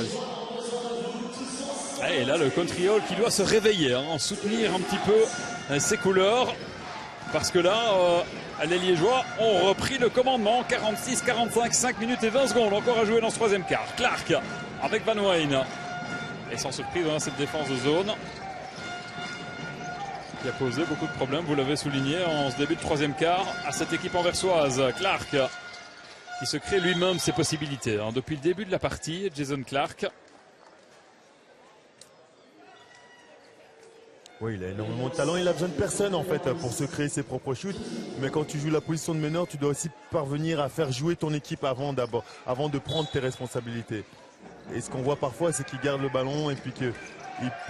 Versoise. Et là, le Country Hall qui doit se réveiller, soutenir un petit peu ses couleurs. Parce que là, les Liégeois ont repris le commandement. 46-45, 5 minutes et 20 secondes encore à jouer dans ce troisième quart. Clark avec Van Weyne. Et sans surprise, cette défense de zone qui a posé beaucoup de problèmes, vous l'avez souligné, en ce début de troisième quart à cette équipe anversoise. Clark qui se crée lui-même ses possibilités. Depuis le début de la partie, Jason Clark. Oui, il a énormément de talent. Il a besoin de personne en fait pour se créer ses propres shoots. Mais quand tu joues la position de meneur, tu dois aussi parvenir à faire jouer ton équipe avant de prendre tes responsabilités. Et ce qu'on voit parfois, c'est qu'il garde le ballon et puis qu'il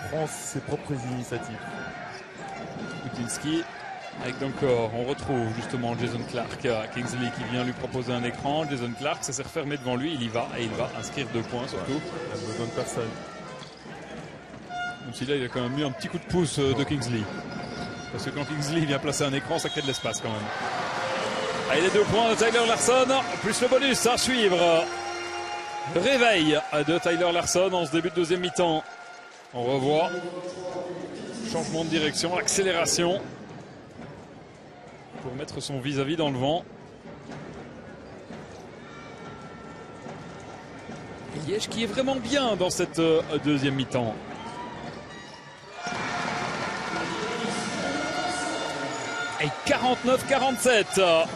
prend ses propres initiatives. Putinski avec Donkor, on retrouve justement Jason Clark, Kingsley qui vient lui proposer un écran. Jason Clark, ça s'est refermé devant lui, il y va et il va inscrire 2 points surtout. Ouais, il a besoin de personne. Même si là il a quand même eu un petit coup de pouce de Kingsley. Parce que quand Kingsley vient placer un écran, ça crée de l'espace quand même. Allez, les 2 points de Tyler Larson, plus le bonus à suivre. Réveil de Tyler Larson en ce début de deuxième mi-temps. On revoit. Changement de direction, accélération. Pour mettre son vis-à-vis dans le vent. Et Liège qui est vraiment bien dans cette deuxième mi-temps. Et 49-47.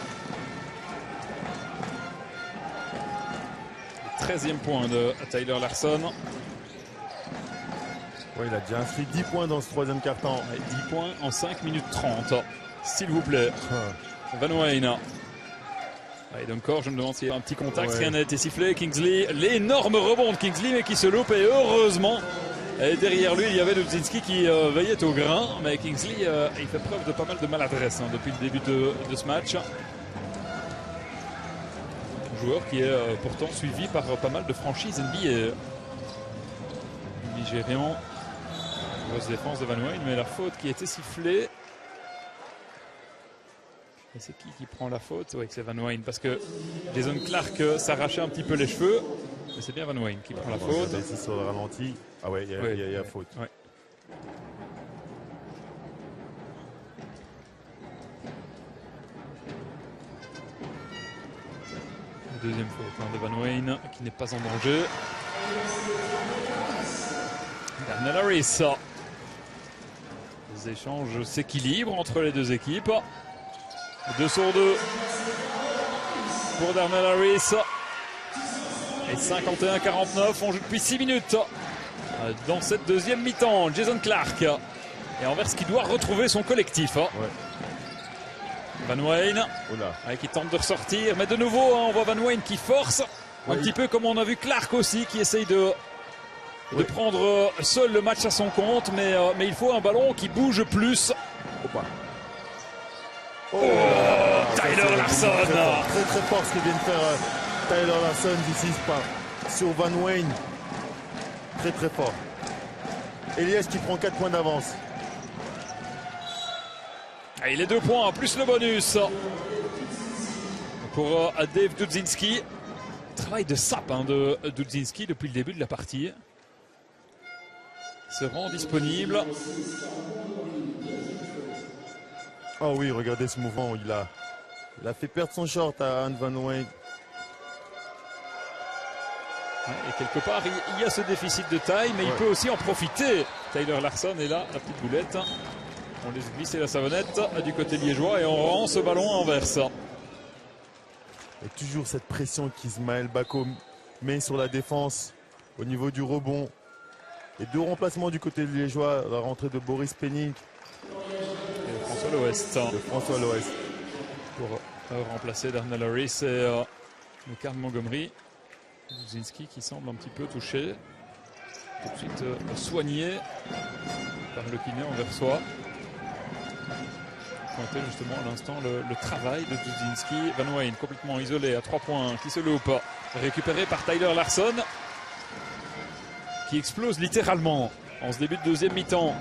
13e point de Tyler Larson. Ouais, il a déjà inscrit 10 points dans ce troisième quart-temps. 10 points en 5 minutes 30. S'il vous plaît. Van Weyne. Et encore, je me demande s'il y a un petit contact. Rien n'a été sifflé. Kingsley, l'énorme rebond de Kingsley, mais qui se loupe. Et heureusement, et derrière lui, il y avait Dudzinski qui veillait au grain. Mais Kingsley, il fait preuve de pas mal de maladresse depuis le début de ce match. Un joueur qui est pourtant suivi par pas mal de franchises NBA. Nigérian. Grosse défense de Van Weyne, mais la faute qui a été sifflée. Et c'est qui prend la faute? Oui, c'est Van Weyne, parce que Jason Clark s'arrachait un petit peu les cheveux. Mais c'est bien Van Weyne qui prend la faute. Ici sur le ralenti. Ah ouais, il y a faute. Ouais. Deuxième faute de Van Weyne qui n'est pas en danger. Darnell Harris. Les échanges s'équilibrent entre les deux équipes. 2 sur 2 pour Darnell Harris. Et 51-49, on joue depuis 6 minutes dans cette deuxième mi-temps. Jason Clark et Anvers qui doit retrouver son collectif. Ouais. Van Weyne qui tente de ressortir, mais de nouveau on voit Van Weyne qui force un petit peu comme on a vu Clark aussi qui essaye de prendre seul le match à son compte, mais il faut un ballon qui bouge plus. Tyler Larson. Très très fort ce que vient de faire Tyler Larson d'ici sur Van Weyne. Très très fort. Elias qui prend 4 points d'avance. Et les 2 points, plus le bonus pour Dave Dudzinski. Travail de sape de Dudzinski depuis le début de la partie. Se rend disponible. Oh oui, regardez ce mouvement. Il a fait perdre son short à Anne Van Weyne. Et quelque part, il y a ce déficit de taille, mais il peut aussi en profiter. Tyler Larson est là, la petite boulette. On laisse glisser la savonnette du côté liégeois et on rend ce ballon à Anvers. Et toujours cette pression qu'Ismaël Bako met sur la défense au niveau du rebond. Et 2 remplacements du côté liégeois, la rentrée de Boris Penning. Et François L'Ouest. François L'Ouest. Pour remplacer Darnell Harris et Karl Montgomery. Dudzinski qui semble un petit peu touché. Tout de suite soigné par le kiné anversois. Pointer justement à l'instant le travail de Dudzinski. Van Weyne complètement isolé à 3 points qui se loupe. Récupéré par Tyler Larson qui explose littéralement en ce début de deuxième mi-temps.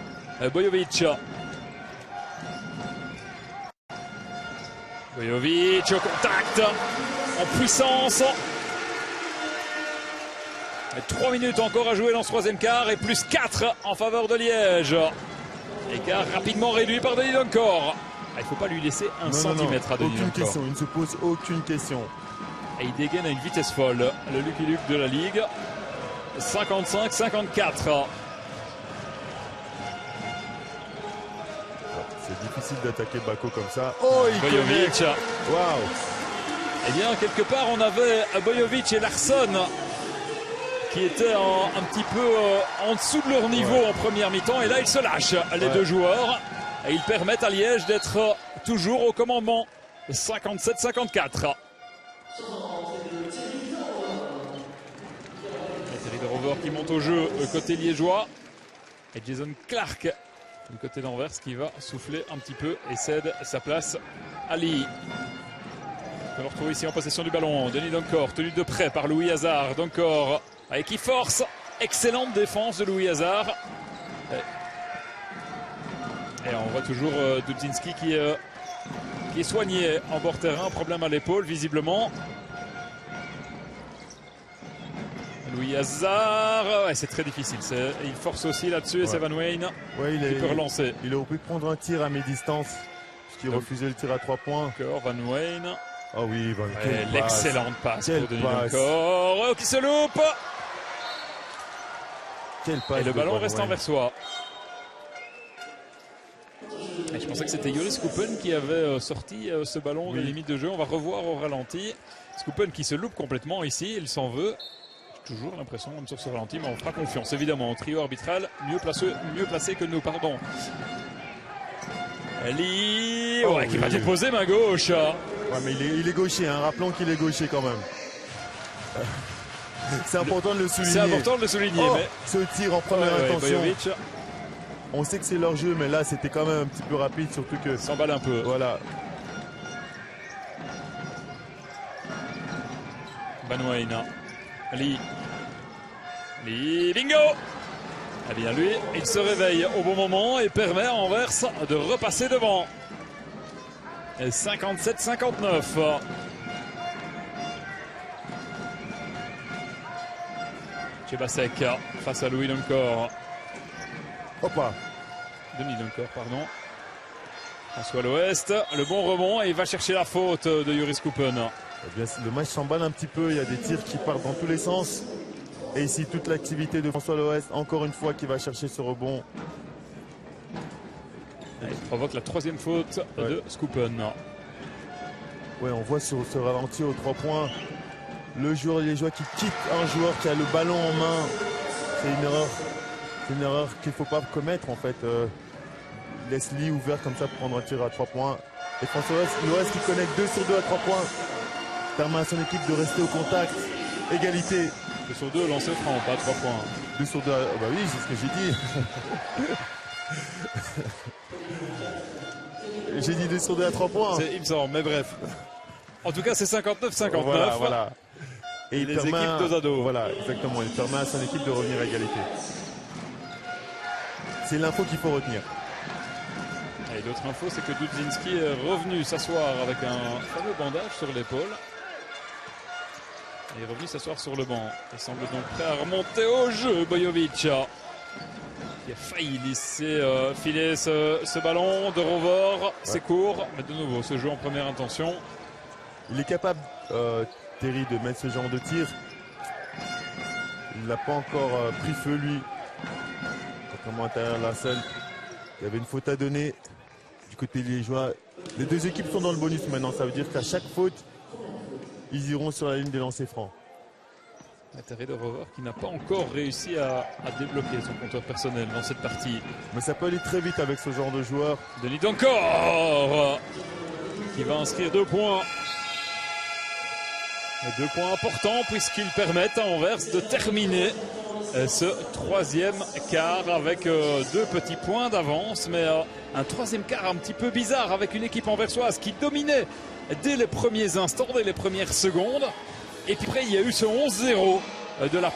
Bojovic. Bojovic au contact en puissance. 3 minutes encore à jouer dans ce troisième quart et plus 4 en faveur de Liège. Écart rapidement réduit par Denis Doncor. Il ne faut pas lui laisser un centimètre à Denis Doncor. Aucune question, il ne se pose aucune question. Et il dégaine à une vitesse folle, le Lucky Luke de la Ligue. 55-54. C'est difficile d'attaquer Bako comme ça. Oh, il Bojovic. Waouh. Eh bien, quelque part, on avait Bojovic et Larsson qui étaient un petit peu en dessous de leur niveau en première mi-temps. Et là, ils se lâchent, les deux joueurs. Et ils permettent à Liège d'être toujours au commandement. 57-54. Terry de Rover qui monte au jeu côté liégeois. Et Jason Clark du côté d'Anvers qui va souffler un petit peu et cède sa place à Lee. On le retrouve ici en possession du ballon. Denis Doncor, tenu de près par Louis Hazard. Doncor avec qui force. Excellente défense de Louis Hazard. Et on voit toujours Dudzinski qui est soigné en bord terrain. Problème à l'épaule visiblement. Louis Hazard, ouais, c'est très difficile. Il force aussi là-dessus et c'est Van Weyne qui peut relancer. Il aurait pu prendre un tir à mi-distance puisqu'il refusait le tir à 3 points. Encore Van Weyne. Ah oui, l'excellente passe pour Denis Doncor. Oh, qui se loupe. Et le ballon reste anversois. Et je pensais que c'était Joris Coupen qui avait sorti ce ballon des limites de jeu. On va revoir au ralenti. Coupen qui se loupe complètement ici, il s'en veut. J'ai toujours l'impression, même sur ce ralenti, mais on fera confiance évidemment au trio arbitral mieux placé que nous, pardon. Ali, qui va déposer main gauche. Ouais, mais il est gaucher, hein. Rappelons qu'il est gaucher quand même. C'est important de le souligner. C'est important de le souligner. Mais ce tir en première intention. On sait que c'est leur jeu, mais là c'était quand même un petit peu rapide, surtout que. S'emballe un peu. Voilà. Van Weyne. Lee, bingo. Eh bien lui, il se réveille au bon moment et permet à Anvers de repasser devant. Et 57-59. Chebasek face à Louis Doncor. Hoppa. Denis Doncor, pardon. François l'Ouest, le bon rebond et il va chercher la faute de Joris Coupen. Eh bien, le match s'emballe un petit peu, il y a des tirs qui partent dans tous les sens. Et ici, toute l'activité de François l'Ouest, encore une fois, qui va chercher ce rebond. Il provoque la troisième faute de Coupen. Ouais, on voit sur ce ralenti aux 3 points, le joueur liégeois qui quitte un joueur qui a le ballon en main. C'est une erreur. C'est une erreur qu'il ne faut pas commettre en fait. Il laisse Lee ouvert comme ça pour prendre un tir à 3 points. Et François l'Ouest qui connecte 2 sur 2 à 3 points. Permet à son équipe de rester au contact. Égalité. 2 sur 2, lancer franc, pas 3 points. 2 sur 2, bah oui, c'est ce que j'ai dit. J'ai dit 2 sur 2 à 3 points. Il me semble, mais bref. En tout cas, c'est 59-59. Voilà. Et les équipes 2 à 2. Voilà, exactement. Il permet à son équipe de revenir à égalité. C'est l'info qu'il faut retenir. Et l'autre info, c'est que Dudzinski est revenu s'asseoir avec un fameux bandage sur l'épaule. Il est revenu s'asseoir sur le banc. Il semble donc prêt à remonter au jeu, Bojovic. Qui a failli laisser filer ce ballon de Rover. C'est court, mais de nouveau, ce jeu en première intention. Il est capable, Terry, de mettre ce genre de tir. Il n'a pas encore pris feu, lui. Contrairement à Tyler Larsson. Il y avait une faute à donner du côté liégeois. Les deux équipes sont dans le bonus maintenant. Ça veut dire qu'à chaque faute, ils iront sur la ligne des lancers francs. Terry de Rover qui n'a pas encore réussi à débloquer son compteur personnel dans cette partie. Mais ça peut aller très vite avec ce genre de joueur. Denis Doncor qui va inscrire 2 points. Et 2 points importants puisqu'ils permettent à Anvers de terminer ce troisième quart avec 2 petits points d'avance. Mais un troisième quart un petit peu bizarre avec une équipe anversoise qui dominait dès les premiers instants, dès les premières secondes. Et puis après, il y a eu ce 11-0 de la